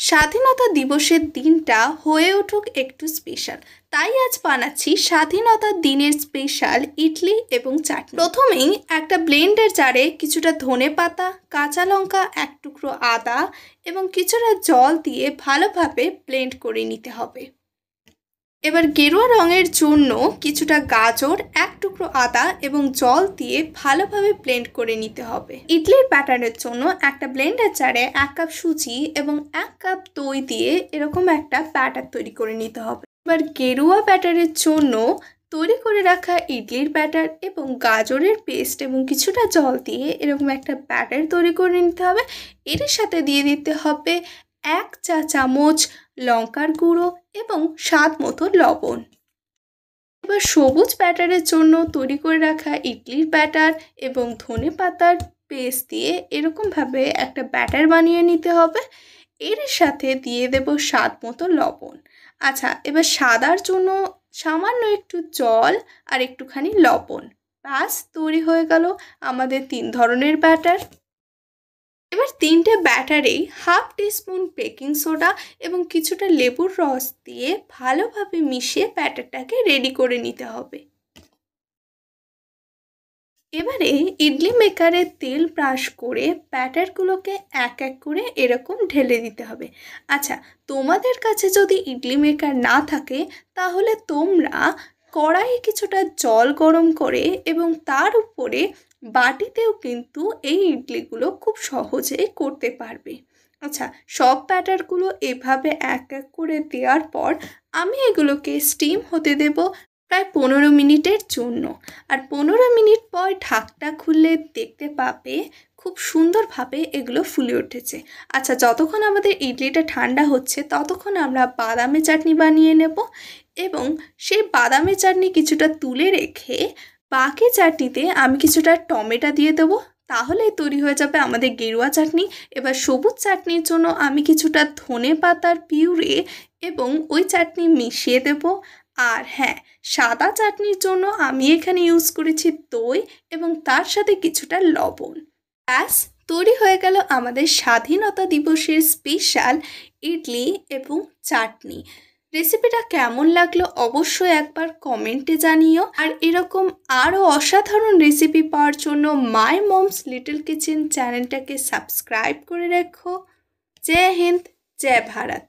স্বাধীনতা দিবসের দিনটা হয়ে উঠুক একটু স্পেশাল, তাই আজ বানাচ্ছি স্বাধীনতা দিনের স্পেশাল ইডলি এবং চাটনি। প্রথমেই একটা ব্লেন্ডার জারে কিছুটা ধনেপাতা, কাঁচা লঙ্কা, এক টুকরো আদা এবং কিছুটা জল দিয়ে ভালোভাবে ব্লেন্ড করে নিতে হবে। এবার গেরুয়া রঙের জন্য কিছুটা গাজর, এক টুকরো আদা এবং জল দিয়ে ভালোভাবে ব্লেন্ড করে নিতে হবে। ইডলির ব্যাটারের জন্য একটা ব্লেন্ডার জারে 1 কাপ সুজি এবং 1 কাপ দই দিয়ে এরকম একটা ব্যাটার তৈরি করে নিতে হবে। এবার গেরুয়া ব্যাটারের জন্য তৈরি করে রাখা ইডলির ব্যাটার এবং গাজরের পেস্ট এবং কিছুটা জল দিয়ে এরকম একটা ব্যাটার তৈরি করে নিতে হবে। এর সাথে দিয়ে দিতে হবে 1 চা চামচ লঙ্কার গুঁড়ো এবং স্বাদ মতো লবণ। এবার সবুজ ব্যাটারের জন্য তৈরি করে রাখা ইডলির ব্যাটার এবং ধনেপাতার পেস্ট দিয়ে এরকমভাবে একটা ব্যাটার বানিয়ে নিতে হবে। এর সাথে দিয়ে দেব স্বাদ মতো লবণ। আচ্ছা, এবার সাদার জন্য সামান্য একটু জল আর একটুখানি লবণ। ব্যাস, তৈরি হয়ে গেল আমাদের 3 ধরনের ব্যাটার। এবার 3টে ব্যাটারেই 1/2 টিস্পুন বেকিং সোডা এবং কিছুটা লেবুর রস দিয়ে ভালোভাবে মিশিয়ে ব্যাটারটাকে রেডি করে নিতে হবে। এবারে ইডলি মেকারে তেল ব্রাশ করে ব্যাটারগুলোকে এক এক করে এরকম ঢেলে দিতে হবে। আচ্ছা, তোমাদের কাছে যদি ইডলি মেকার না থাকে তাহলে তোমরা কড়াইয়ে কিছুটা জল গরম করে এবং তার উপরে বাটিতেও কিন্তু এই ইডলিগুলো খুব সহজেই করতে পারবে। আচ্ছা, সব ব্যাটারগুলো এভাবে এক এক করে দেওয়ার পর আমি এগুলোকে স্টিম হতে দেব প্রায় 15 মিনিটের জন্য। আর 15 মিনিট পর ঢাকটা খুললে দেখতে পাবে খুব সুন্দরভাবে এগুলো ফুলে উঠেছে। আচ্ছা, যতক্ষণ আমাদের ইডলিটা ঠান্ডা হচ্ছে ততক্ষণ আমরা বাদামের চাটনি বানিয়ে নেব এবং সেই বাদামের চাটনি কিছুটা তুলে রেখে বাকি চাটনিতে আমি কিছুটা টমেটো দিয়ে দেবো। তাহলেই তৈরি হয়ে যাবে আমাদের গেরুয়া চাটনি। এবার সবুজ চাটনির জন্য আমি কিছুটা ধনেপাতার পিউরে এবং ওই চাটনি মিশিয়ে দেব। আর হ্যাঁ, সাদা চাটনির জন্য আমি এখানে ইউজ করেছি দই এবং তার সাথে কিছুটা লবণ। ব্যাস, তৈরি হয়ে গেল আমাদের স্বাধীনতা দিবসের স্পেশাল ইডলি এবং চাটনি। রেসিপিটা কেমন লাগলো অবশ্যই একবার কমেন্টে জানিও। আর এরকম আরও অসাধারণ রেসিপি পাওয়ার জন্য মাই মমস লিটল কিচেন চ্যানেলটাকে সাবস্ক্রাইব করে রেখো। জয় হিন্দ, জয় ভারত।